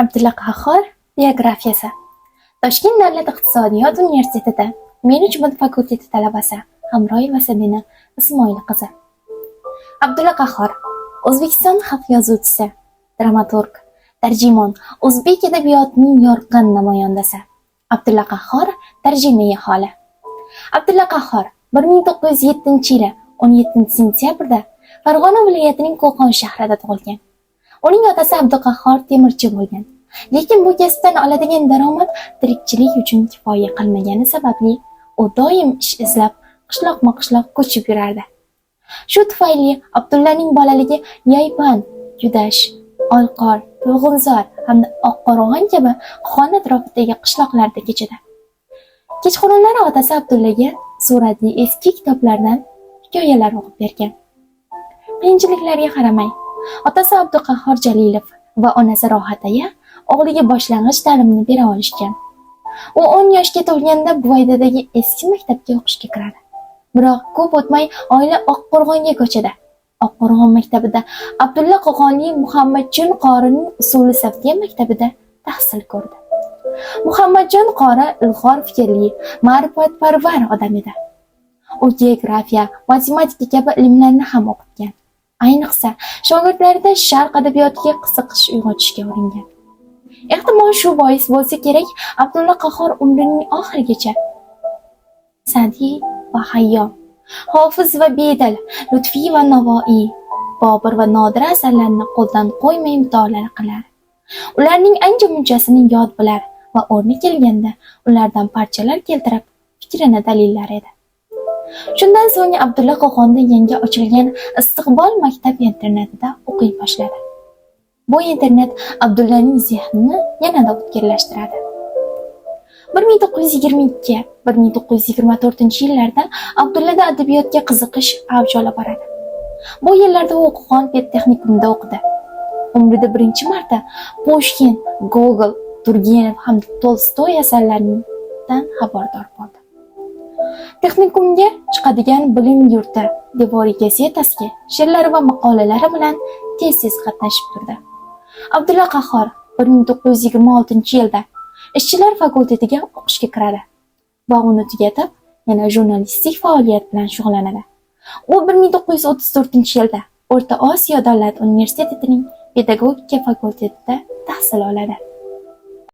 Abdulla Qahhor biografiyasi. Toshkent davlat iqtisodiyot universitetida menejment fakulteti talabasi Hamroyeva Sabina Ismoil qizi. Abdulla Qahhor O'zbekiston xalq yozuvchisi, dramaturg, tarjimon, o'zbek adabiyotining yorqin namoyandasi. Abdulla Qahhor tarjimai holi. Abdulla Qahhor 1907-yili 17-sentyabrda Farg'ona viloyatining Qo'qon shahrida tug'ilgan. Uning otasi Abduqahhor temirchi bo'lgan. Lekin bu kasbdan oladigan daromad tirikchilik uchun kifoya qilmagani sababli u doim ish izlab qishloqma-qishloq ko'chib yurardi. Shu tufayli Abdullaning bolaligi Yaypan, Yudash, Olqor, To'g'unzor hamda Oqqo'rg'on kabi Qo'qon atrofidagi qishloqlarda kechadi. Kechqurunlari otasi Abdullaga suratli eski kitoblardan hikoyalar o'qib bergan. Qiyinchiliklarga qaramay, otasi Abduqahhor Jalilov va onasi Rohataya o'g'liga boshlang'ich ta'limni bera olishgan. U 10 yoshga to'lganda Buvaydadagi eski maktabga o'qishga kiradi. Biroq ko'p o'tmay oila Oqqo'rg'onga ko'chadi. Oqqo'rg'on maktabida Abdulla Qo'qonli Muhammadjon qorining usuli saftiya maktabida tahsil ko'rdi. Muhammadjon qori ilg'or fikrli, ma'rifatparvar odam edi. U geografiya, matematika kabi ilmlarni ham o'qitgan. Ayniqsa, shogirdlarida sharq adabiyotiga qiziqish uyg'otishga uringan. Ehtimol shu bois bo'lsa kerak, Abdulla Qahhor umrining oxirigacha Sa'diy va Hayyo, Hofiz va Bedal, Lutfiy va Navoiy, Bobur va Nodira asarlarini qo'ldan qo'ymay mutolaa qilar. Ularning ancha-munchasini yod bilar va o'rni kelganda ulardan parchalar keltirib, fikrini dalillar edi. Shundan so'ng Abdulla Qo'qonda yangi ochilgan Istiqbol maktab internatida o'qiy boshladi. Bu internat Abdullaning zehnini yanada o'tkirlashtiradi. 1922-1924 yillarda Abdullada adabiyotga qiziqish avj olib boradi. Bu yillarda u Qo'qon pedtexnikumida o'qidi. Umrida birinchi marta Pushkin, Gogol, Turgenev hamda Tolstoy asarlaridan xabardor bo'ldi. Texnikumga chiqadigan Bilim yurti devoriy gazetasiga she'rlari va maqolalari bilan tez-tez qatnashib turdi. Abdulla Qahhor 1926-yilda ishchilar fakultetiga o'qishga kiradi va uni tugatib, yana jurnalistik faoliyat bilan shug'ullanadi. U 1934-yilda O'rta Osiyo davlat universitetining pedagogika fakultetida tahsil oladi.